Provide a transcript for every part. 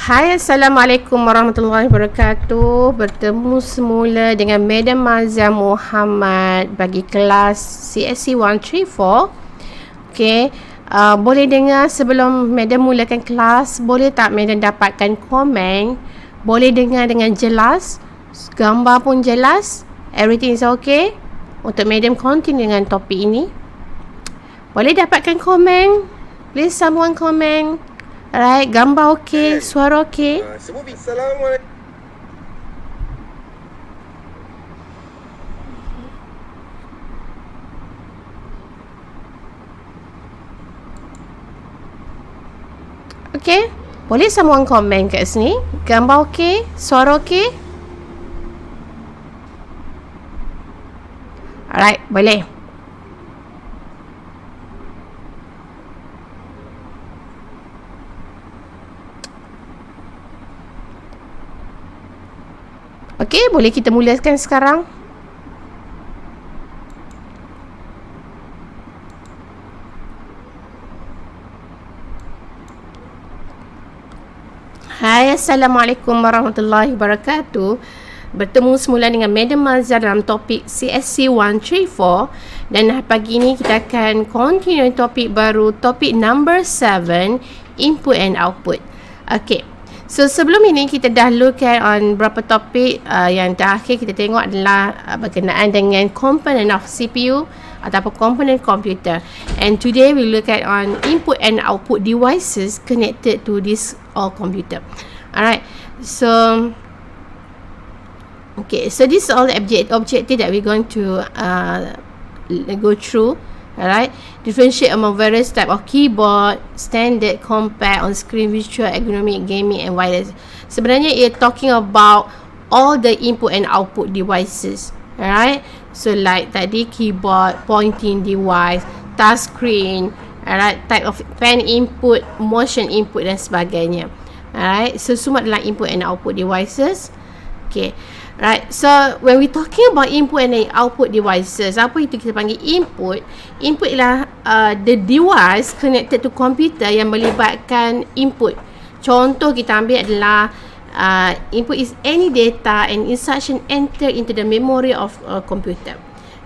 Hai, Assalamualaikum warahmatullahi wabarakatuh. Bertemu semula dengan Madam Mazia Muhammad bagi kelas CSC134. Okey, boleh dengar sebelum Madam mulakan kelas? Boleh tak Madam dapatkan komen? Boleh dengar dengan jelas? Gambar pun jelas? Everything is okay? Untuk Madam continue dengan topik ini. Boleh dapatkan komen? Please someone comment. Alright, gambar okey, suara okey. Assalamualaikum. Okey, boleh someone komen kat sini? Gambar okey, suara okey? Alright, boleh. Okey, boleh kita mulakan sekarang? Hai, Assalamualaikum warahmatullahi wabarakatuh. Bertemu semula dengan Madam Mazia dalam topik CSC134. Dan pagi ini kita akan continue topik baru, topik number 7, input and output. Okey. So sebelum ini kita dah look at on berapa topik. Yang terakhir kita tengok adalah berkenaan dengan component of CPU ataupun component computer. And today we look at on input and output devices connected to this all computer. Alright. So okay, so this is all the objective that we're going to go through. Alright, differentiate among various type of keyboard, standard, compact, on-screen, virtual, ergonomic, gaming, and wireless. Sebenarnya you're talking about all the input and output devices. Alright, so like tadi keyboard, pointing device, touch screen, alright, type of pen input, motion input dan sebagainya. Alright, so semua adalah input and output devices. Okay. Right, so when we talking about input and output devices, apa itu kita panggil input? Input ialah the device connected to computer yang melibatkan input. Contoh kita ambil adalah input is any data and instruction enter into the memory of a computer.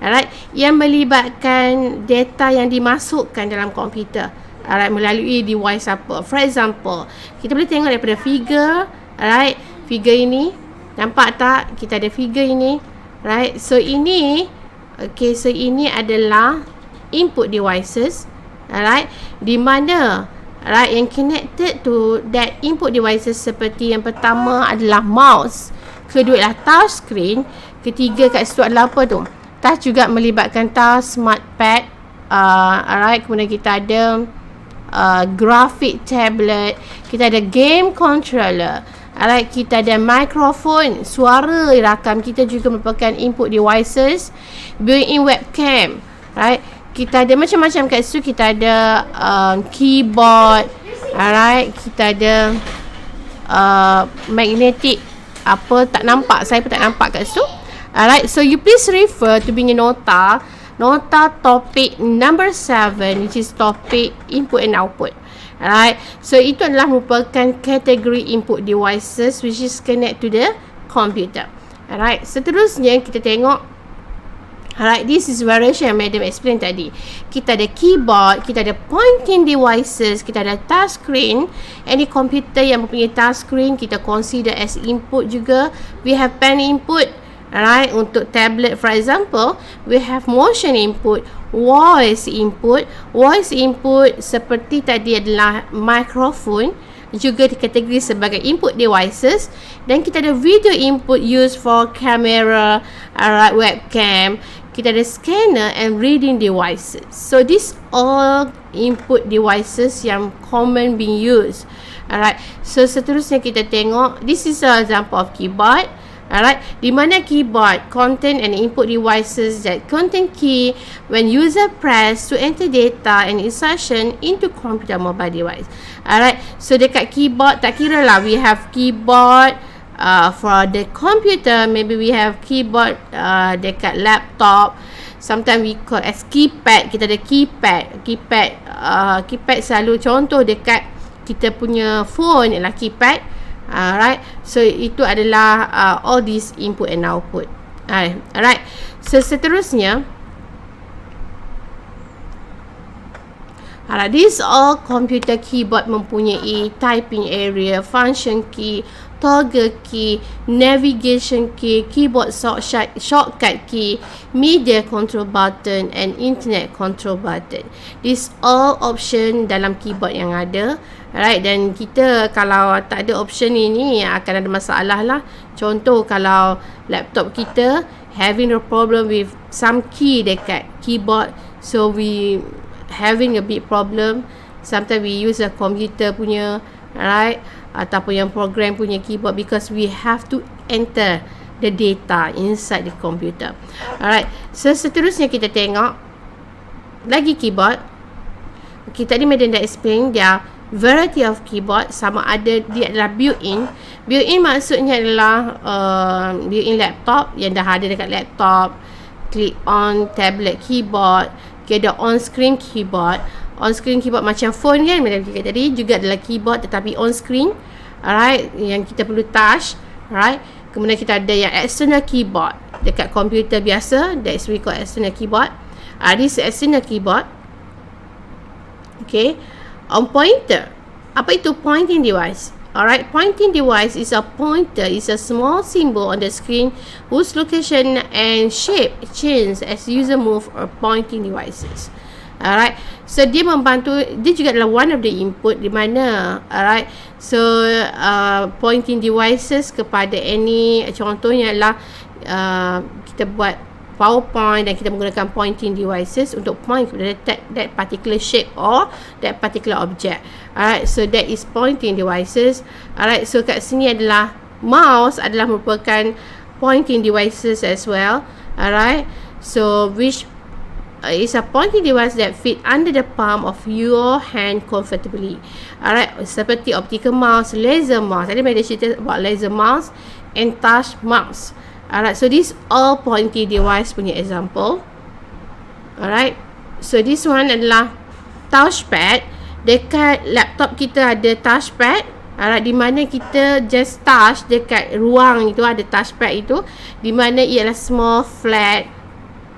Alright, yang melibatkan data yang dimasukkan dalam komputer. Alright, melalui device apa? For example, kita boleh tengok daripada figure. Alright, figure ini. Nampak tak? Kita ada figure ini. Right? So ini, okay, so ini adalah input devices. Alright? Di mana, right, yang connected to that input devices seperti yang pertama adalah mouse. Kedua adalah touch screen. Ketiga kat situ adalah apa tu? Touch juga melibatkan touch, smart pad. Alright? Kemudian kita ada graphic tablet. Kita ada game controller. Alright, kita ada mikrofon, suara rakam kita juga merupakan input devices. Built-in webcam, right? Kita ada macam-macam kat situ. Kita ada keyboard, alright. Kita ada magnetic, apa tak nampak, saya pun tak nampak kat situ. Alright, so you please refer to punya nota topik number 7, which is topik input and output. Alright, so itu adalah merupakan kategori input devices which is connect to the computer. Alright, seterusnya kita tengok. Alright, this is variation yang Madam explain tadi. Kita ada keyboard, kita ada pointing devices, kita ada touch screen. Any computer yang mempunyai touch screen kita consider as input juga. We have pen input. Alright, untuk tablet for example, we have motion input, voice input. Voice input seperti tadi adalah microphone, juga dikategori sebagai input devices. Dan kita ada video input used for camera, alright, webcam. Kita ada scanner and reading devices. So this all input devices yang common being used. Alright, so seterusnya kita tengok. This is an example of keyboard. Alright, di mana keyboard contain and input devices that contain key when user press to enter data and instruction into computer mobile device. Alright, so dekat keyboard tak kira lah, we have keyboard for the computer, maybe we have keyboard dekat laptop. Sometimes we call as keypad. Kita ada keypad. Keypad selalu contoh dekat kita punya phone ialah keypad. Alright, so itu adalah all these input and output. Alright, so seterusnya, these all computer keyboard mempunyai typing area, function key, toggle key, navigation key, keyboard shortcut key, media control button and internet control button. These all option dalam keyboard yang ada. Alright, dan kita kalau tak ada option ini akan ada masalah lah. Contoh kalau laptop kita having a problem with some key dekat keyboard, so we having a big problem. Sometimes we use a computer punya, right, ataupun yang program punya keyboard, because we have to enter the data inside the computer. Alright, so seterusnya kita tengok lagi keyboard. Okay, tadi Madam dah explain dia variety of keyboard, sama ada dia adalah built-in. Built-in maksudnya adalah built-in laptop yang dah ada dekat laptop, click on tablet keyboard. Okay, ada on-screen keyboard. On-screen keyboard macam phone kan, Madam cakap tadi, juga adalah keyboard tetapi on-screen. Alright, yang kita perlu touch. Alright, kemudian kita ada yang external keyboard dekat komputer biasa, that is we call external keyboard. This is external keyboard. Okay, on pointer. Apa itu pointing device? Alright, pointing device is a pointer, is a small symbol on the screen whose location and shape change as user move or pointing devices. Alright, so dia membantu, dia juga adalah one of the input di mana, alright, so pointing devices kepada any, contohnya adalah kita buat PowerPoint dan kita menggunakan pointing devices untuk point kepada that particular shape or that particular object. Alright, so that is pointing devices. Alright, so kat sini adalah mouse adalah merupakan pointing devices as well. Alright, so which is a pointing device that fit under the palm of your hand comfortably. Alright, seperti optical mouse, laser mouse. Tadi saya cerita about laser mouse and touch mouse. Alright, so this all pointing device punya example. Alright, so this one adalah touchpad. Dekat laptop kita ada touchpad. Alright, di mana kita just touch dekat ruang itu ada touchpad itu, di mana ialah small flat,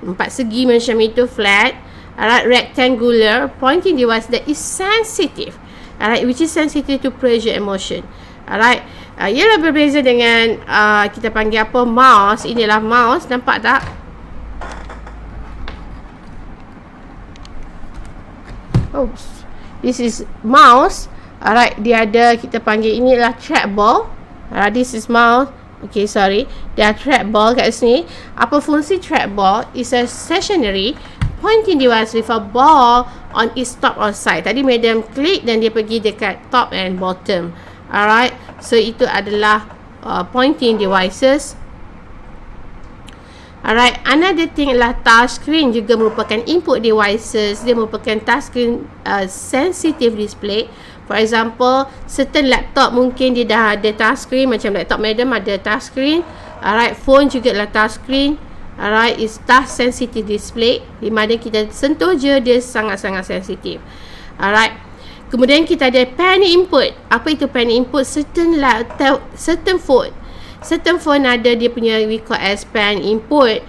4 segi macam itu flat. Alright, rectangular pointing device that is sensitive. Alright, which is sensitive to pressure and motion. Alright, ialah berbeza dengan kita panggil apa, mouse. Inilah mouse, nampak tak? Oops, this is mouse. Alright, dia ada, kita panggil inilah trackball. Alright, this is mouse. Okay, sorry, dia trackball kat sini. Apa fungsi trackball? Is a stationary pointing device with a ball on its top or side. Tadi Madam klik dan dia pergi dekat top and bottom. Alright, so itu adalah pointing devices. Alright, another thing adalah touch screen juga merupakan input devices. Dia merupakan touch screen sensitive display. For example, certain laptop mungkin dia dah ada touch screen, macam laptop Madam ada touch screen. Alright, phone juga adalah touch screen. Alright, is touch sensitive display, di mana kita sentuh je dia sangat-sangat sensitif. Alright, kemudian kita ada pen input. Apa itu pen input? Certain phone ada dia punya we call as pen input.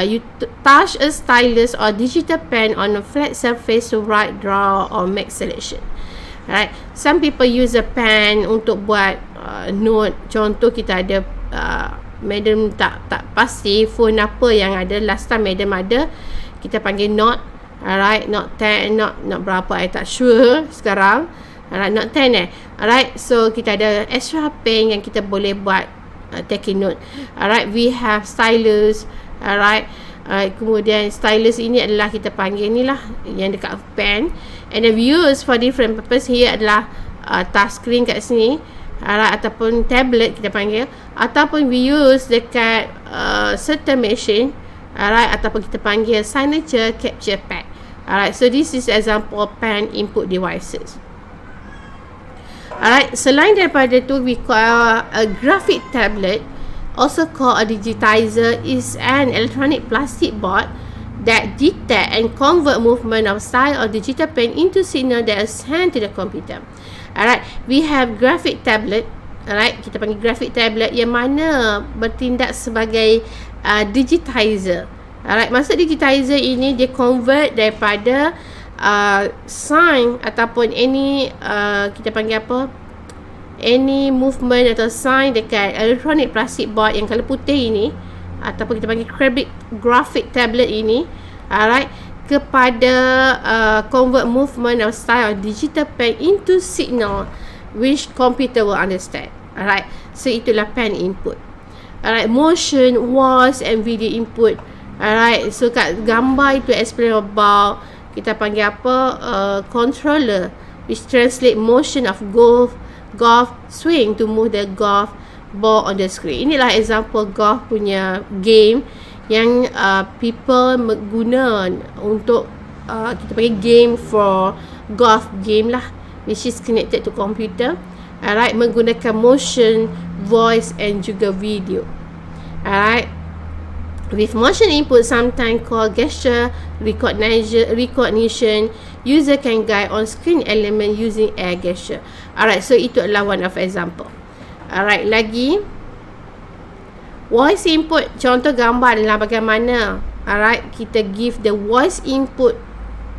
You touch a stylus or digital pen on a flat surface to write, draw or make selection. Right, some people use a pen untuk buat note. Contoh kita ada Madam tak pasti phone apa yang ada. Last time Madam ada, kita panggil note. Alright, note 10, not berapa, I tak sure sekarang. Alright, note 10 Alright, so kita ada extra pen yang kita boleh buat taking note. Alright, we have stylus. Alright, kemudian stylus ini adalah kita panggil ni lah yang dekat pen, and then we use for different purpose. Here adalah touch screen kat sini. Alright, ataupun tablet kita panggil, ataupun we use dekat certain machine. Alright, ataupun kita panggil signature capture pad. Alright, so this is example pen input devices. Alright, selain daripada tu, we call a graphic tablet, also called a digitizer, is an electronic plastic board that detect and convert movement of style or digital pen into signal that is sent to the computer. Alright, we have graphic tablet. Alright, kita panggil graphic tablet yang mana bertindak sebagai digitizer. Alright, maksud digitizer ini dia convert daripada sign ataupun any kita panggil apa, any movement atau sign dekat electronic plastic board yang color putih ini, ataupun kita panggil graphic tablet ini, alright, kepada convert movement or style of digital pen into signal which computer will understand. Alright, so itulah pen input. Alright, motion, voice and video input. Alright, so kat gambar itu explain about kita panggil apa, controller which translate motion of golf swing to move the golf ball on the screen. Inilah example golf punya game yang people guna untuk kita panggil game for golf game lah, which is connected to computer. Alright, menggunakan motion, voice and juga video. Alright, with motion input sometimes called gesture recognition, user can guide on screen element using air gesture. Alright, so itu adalah one of example. Alright, lagi voice input, contoh gambar adalah bagaimana, alright, kita give the voice input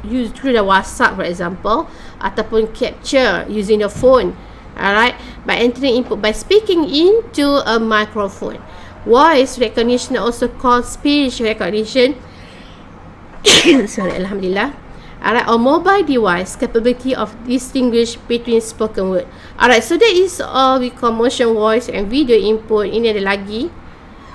use through the WhatsApp for example, ataupun capture using the phone, alright, by entering input by speaking into a microphone. Voice recognition also called speech recognition sorry, alhamdulillah. Alright, on mobile device capability of distinguish between spoken word. Alright, so that is all we call motion, voice and video input. Ini ada lagi.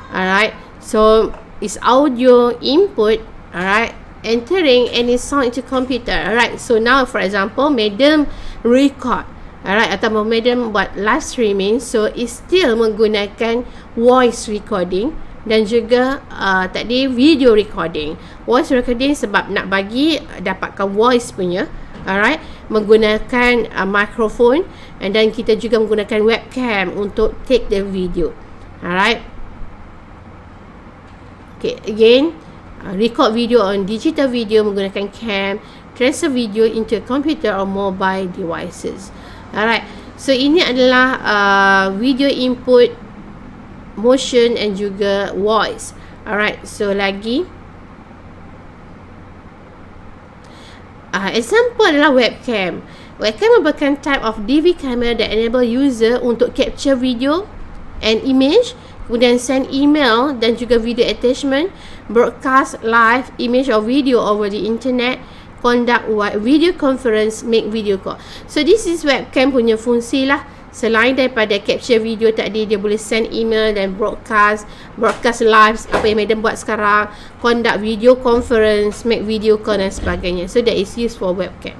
Alright, so it's audio input. Alright, entering any sound into computer. Alright, so now for example, madam record, alright, atau madam buat live streaming, so it's still menggunakan voice recording dan juga tadi video recording. Voice recording sebab nak bagi dapatkan voice punya, alright, menggunakan microphone, and then kita juga menggunakan webcam untuk take the video. Alright. Okay, again, record video on digital video menggunakan cam, transfer video into a computer or mobile devices. Alright, so ini adalah video input, motion and juga voice. Alright, so lagi example adalah webcam. Webcam merupakan type of DV camera that enable user untuk capture video and image, kemudian send email dan juga video attachment, broadcast live image or video over the internet, conduct video conference, make video call. So this is webcam punya fungsi lah. Selain daripada capture video tadi, dia boleh send email dan broadcast live apa yang madam buat sekarang, conduct video conference, make video call dan sebagainya. So that is used for webcam.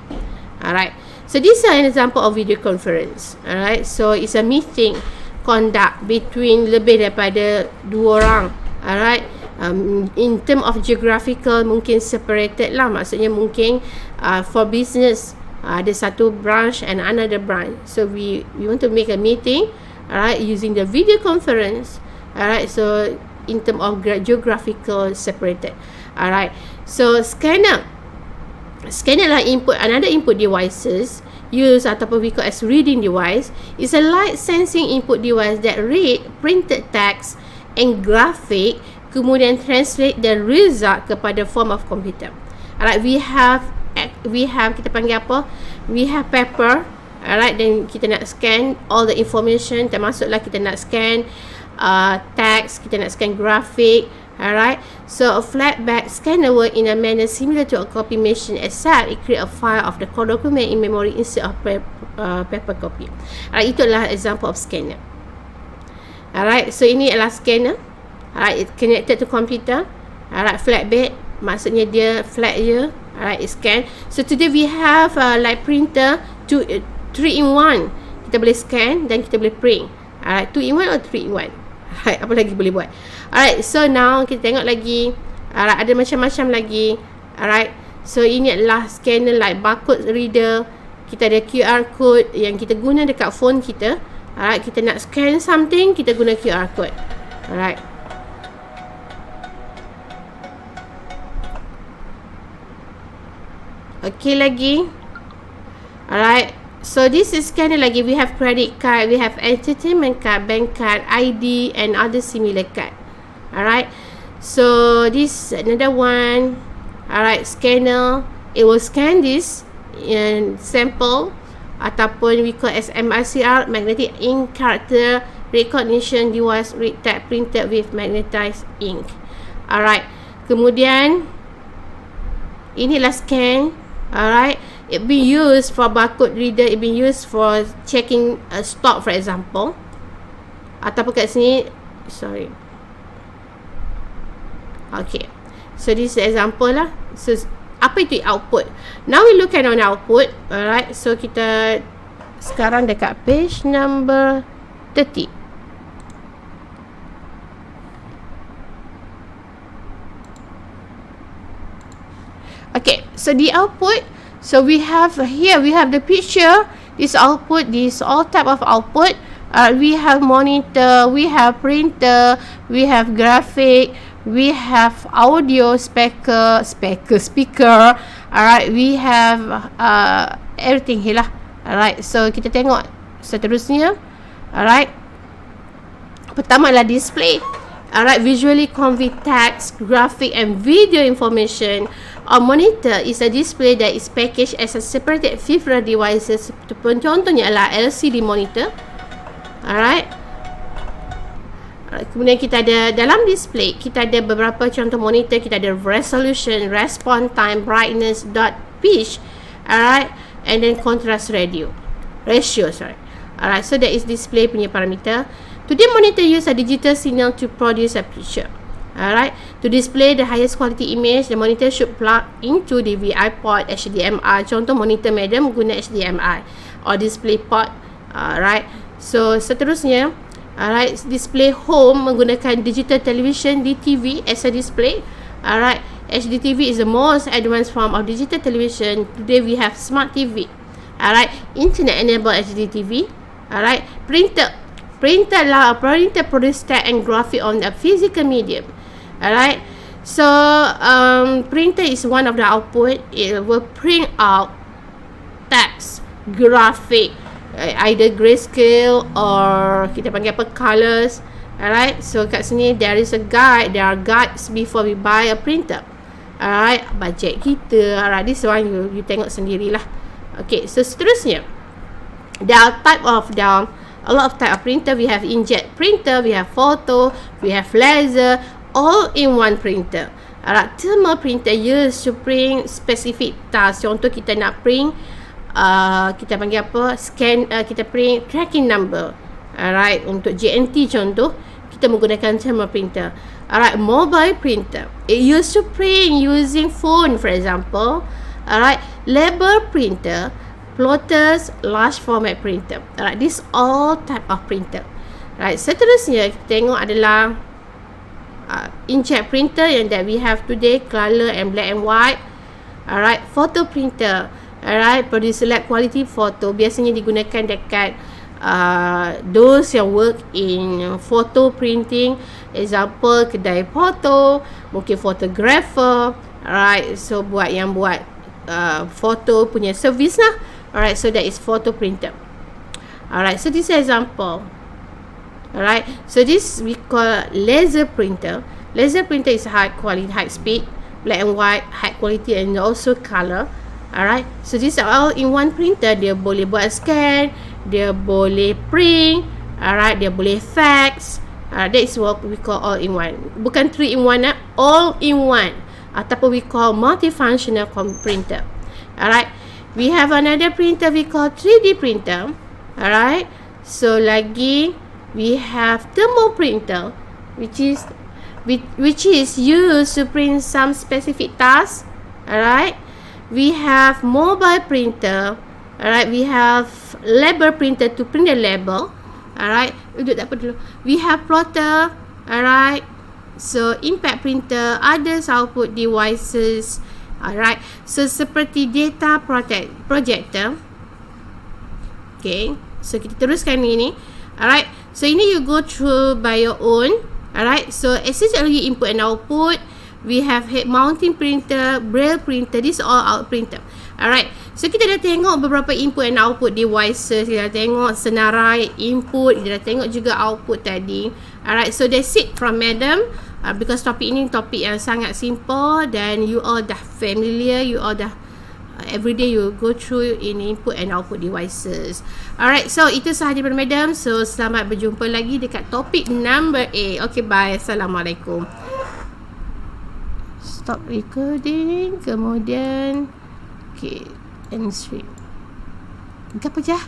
Alright, so this is an example of video conference. Alright, so it's a meeting conduct between lebih daripada 2 orang. Alright, in term of geographical mungkin separated lah, maksudnya mungkin for business ada satu branch and another branch, so we want to make a meeting, alright, using the video conference. Alright, so in term of geographical separated. Alright, so scanner lah input, another input devices used ataupun we call as reading device, is a light sensing input device that read printed text and graphic, kemudian translate the result kepada form of computer. Alright, we have kita panggil apa, we have paper, alright, dan kita nak scan all the information, termasuklah kita nak scan text, kita nak scan graphic. Alright, so a flatback scanner work in a manner similar to a copy machine, except it create a file of the core document in memory instead of paper copy. Alright, itu adalah example of scanner. Alright, so ini adalah scanner. Alright, it connected to computer. Alright, flatbed maksudnya dia flat je. Alright, it scan. So today we have like printer 3 in 1. Kita boleh scan dan kita boleh print. Alright, 2 in 1 or 3 in 1. Alright, apa lagi boleh buat? Alright, so now kita tengok lagi. Alright, ada macam-macam lagi. Alright, so ini adalah scanner like barcode reader. Kita ada QR code yang kita guna dekat phone kita. Alright, kita nak scan something, kita guna QR code. Alright. Okay lagi. Alright, So this is kind of lagi, we have credit card, we have entertainment card, bank card, ID and other similar card. Alright, so this another one. Alright, scanner, it will scan this in sample ataupun we call as MRCR, magnetic ink character recognition device, read type printed with magnetized ink. Alright, kemudian inilah scan. Alright, it be used for barcode reader, it be used for checking stock for example, ataupun kat sini, sorry, okay, so this is example lah. So apa itu output? Now we look at on output. Alright, so kita sekarang dekat page number 30. Okay, so the output, so we have here, we have the picture, this output, this all type of output. We have monitor, we have printer, we have graphic, we have audio speaker. Alright, we have everything here lah. Alright, so kita tengok seterusnya. Alright, pertama adalah display. Alright, visually convey text, graphic and video information. A monitor is a display that is packaged as a separated peripheral devices. Contohnya adalah LCD monitor. Alright. Kemudian kita ada dalam display, kita ada beberapa contoh monitor. Kita ada resolution, response time, brightness, dot pitch, alright, and then contrast ratio. Alright, so that is display punya parameter. Today monitor use a digital signal to produce a picture. Alright, to display the highest quality image, the monitor should plug into the VI port HDMI. Contoh monitor medium guna HDMI or display port. Alright, so seterusnya, alright, display home menggunakan digital television DTV as a display. Alright, HDTV is the most advanced form of digital television. Today we have smart TV. Alright, internet enabled HDTV. Alright, printer produce text and graphic on a physical medium. Alright, so printer is one of the output. It will print out text, graphic, either grayscale or kita panggil apa, colors. Alright, so kat sini there is a guide, there are guides before we buy a printer. Alright, budget kita. Alright, this one you tengok sendirilah. Okay, so seterusnya, there are a lot of type of printer. We have inkjet printer, we have photo, we have laser, all in one printer. Alright, thermal printer used to print specific task. Contoh kita nak print kita panggil apa, scan, kita print tracking number. Alright, untuk JNT contoh, kita menggunakan thermal printer. Alright, mobile printer, it used to print using phone for example. Alright, label printer, plotters, large format printer. Alright, this all type of printer. Alright, seterusnya kita tengok adalah inkjet printer yang that we have today, color and black and white. Alright, photo printer. Alright, produce select quality photo. Biasanya digunakan dekat those yang work in photo printing. Example, kedai foto, mungkin photographer. Alright, so buat foto punya service lah. Alright, so that is photo printer. Alright, so this is example. Alright, so this we call laser printer. Laser printer is high quality, high speed, black and white, high quality and also color. Alright, so this are all in one printer. Dia boleh buat scan, dia boleh print, alright, dia boleh fax. That is what we call all in one. Bukan 3 in 1, all in one. Ataupun we call multifunctional printer. Alright, we have another printer we call 3D printer. Alright, so lagi we have thermal printer, which is used to print some specific tasks. Alright, we have mobile printer. Alright, we have label printer to print the label. Alright, we have plotter. Alright, so impact printer, others output devices. Alright, so seperti data projector. Okay, so kita teruskan ini. Alright, so ini you go through by your own. Alright, so essentially input and output. we have head mounting printer, braille printer. This all our printer. Alright, so kita dah tengok beberapa input and output devices. Kita dah tengok senarai input, kita dah tengok juga output tadi. Alright, so that's it from Madam. Because topik ini topik yang sangat simple dan you all dah familiar, you all dah everyday you go through in input and output devices. Alright, so itu sahaja daripada Madam. So selamat berjumpa lagi dekat topik number 8. Okay, bye. Assalamualaikum. Stop recording. Kemudian okay, end stream. Apa je?